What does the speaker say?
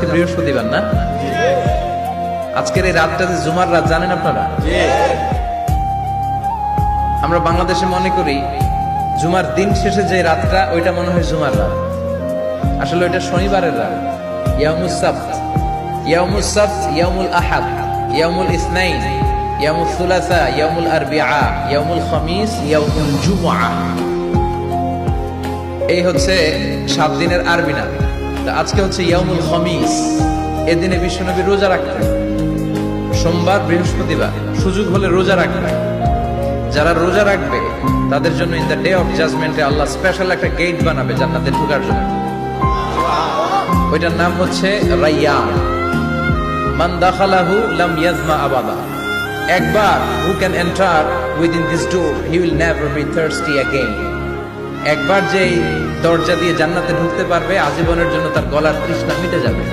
আজকে বৃহস্পতিবার না? আজকের এই রাতটা যে জুমার রাত জানেন আপনারা? আমরা বাংলাদেশে মনে করি জুমার দিন শেষে যে রাতটা ওইটা মনে হয় জুমার রাত, আসলে ওইটা শনিবারের রাত। ইয়াউমুস সাবত, ইয়াউমুস সাবত, ইয়াউমুল আহাদ, ইয়াউমুল ইসনাইন, ইয়াউমুল সুলাসা, ইয়াউমুল আরবিআ, ইয়াউমুল খামিস, ইয়াউমুল জুমআ। এই হচ্ছে 7 দিনের আরবি নাম। আজকে হচ্ছে ইয়াউমুল খামিস। এদিনে বিশ্বনবী রোজা রাখতেন, সোমবার বৃহস্পতিবার সুযোগ হলে রোজা রাখবেন। যারা রোজা রাখবে তাদের জন্য ইন দ্য ডে অফ জাজমেন্টে আল্লাহ স্পেশাল একটা গেট বানাবে জান্নাতে ঢোকার জন্য। ওইটার নাম হচ্ছে রায়্যান। মান দাখালাহু লাম ইয়াজমা আবাদা। একবার who can enter within this door he will never be thirsty again. একবার যে দরজা দিয়ে জান্নাতে ঢুকতে পারবে আজীবনের জন্য তার গলার তৃষ্ণা মিটে যাবে।